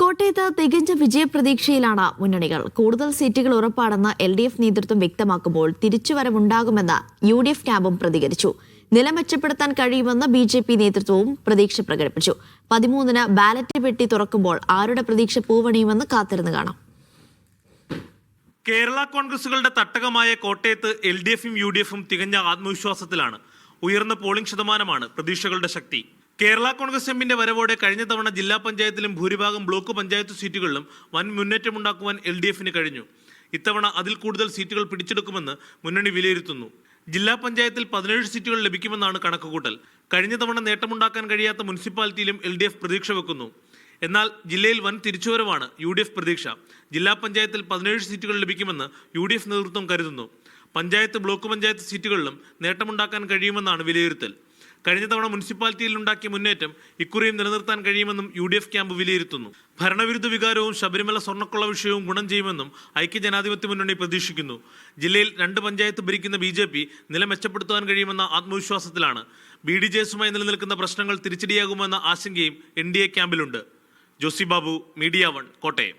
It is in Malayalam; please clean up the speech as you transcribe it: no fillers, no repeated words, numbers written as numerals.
കോട്ടയത്ത് തികഞ്ഞ വിജയപ്രതീക്ഷയിലാണ് മുന്നണികൾ. കൂടുതൽ സീറ്റുകൾ ഉറപ്പാണെന്ന് LDF നേതൃത്വം വ്യക്തമാക്കുമ്പോൾ തിരിച്ചുവരവുണ്ടാകുമെന്ന് UDF ക്യാമ്പും പ്രതികരിച്ചു. നില മെച്ചപ്പെടുത്താൻ കഴിയുമെന്ന് BJP നേതൃത്വവും പ്രതീക്ഷ പ്രകടിപ്പിച്ചു. 13-ന് ബാലറ്റ് പെട്ടി തുറക്കുമ്പോൾ ആരുടെ പ്രതീക്ഷ പൂവണിയുമെന്ന് കാത്തിരുന്ന് കാണാം. കേരള കോൺഗ്രസുകളുടെ തട്ടകമായ കോട്ടയത്ത് LDFും UDFും തികഞ്ഞ ആത്മവിശ്വാസത്തിലാണ്. ഉയർന്ന പോളിംഗ് ശതമാനമാണ് പ്രതീക്ഷകളുടെ ശക്തി. കേരള കോൺഗ്രസ് എമ്മിന്റെ വരവോടെ കഴിഞ്ഞ തവണ ജില്ലാ പഞ്ചായത്തിലും ഭൂരിഭാഗം ബ്ലോക്ക് പഞ്ചായത്ത് സീറ്റുകളിലും വൻ മുന്നേറ്റമുണ്ടാക്കുവാൻ LDFന് കഴിഞ്ഞു. ഇത്തവണ അതിൽ കൂടുതൽ സീറ്റുകൾ പിടിച്ചെടുക്കുമെന്ന് മുന്നണി വിലയിരുത്തുന്നു. ജില്ലാ പഞ്ചായത്തിൽ 17 സീറ്റുകൾ ലഭിക്കുമെന്നാണ് കണക്കുകൂട്ടൽ. കഴിഞ്ഞ തവണ നേട്ടമുണ്ടാക്കാൻ കഴിയാത്ത മുനിസിപ്പാലിറ്റിയിലും LDF പ്രതീക്ഷ വെക്കുന്നു. എന്നാൽ ജില്ലയിൽ വൻ തിരിച്ചുവരവാണ് UDF പ്രതീക്ഷ. ജില്ലാ പഞ്ചായത്തിൽ 17 സീറ്റുകൾ ലഭിക്കുമെന്ന് UDF നേതൃത്വം കരുതുന്നു. പഞ്ചായത്ത് ബ്ലോക്ക് പഞ്ചായത്ത് സീറ്റുകളിലും നേട്ടമുണ്ടാക്കാൻ കഴിയുമെന്നാണ് വിലയിരുത്തൽ. കഴിഞ്ഞ തവണ മുനിസിപ്പാലിറ്റിയിൽ ഉണ്ടാക്കിയ മുന്നേറ്റം ഇക്കുറിയും നിലനിർത്താൻ കഴിയുമെന്നും UDF ക്യാമ്പ് വിലയിരുത്തുന്നു. ഭരണവിരുദ്ധ വികാരവും ശബരിമല സ്വർണ്ണക്കൊള്ള വിഷയവും ഗുണം ചെയ്യുമെന്നും ഐക്യജനാധിപത്യ മുന്നണി പ്രതീക്ഷിക്കുന്നു. ജില്ലയിൽ 2 പഞ്ചായത്ത് ഭരിക്കുന്ന BJP നില മെച്ചപ്പെടുത്താൻ കഴിയുമെന്ന ആത്മവിശ്വാസത്തിലാണ്. BDJസുമായി നിലനിൽക്കുന്ന പ്രശ്നങ്ങൾ തിരിച്ചടിയാകുമെന്ന ആശങ്കയും NDA ക്യാമ്പിലുണ്ട്. ജോസി ബാബു, മീഡിയ 1, കോട്ടയം.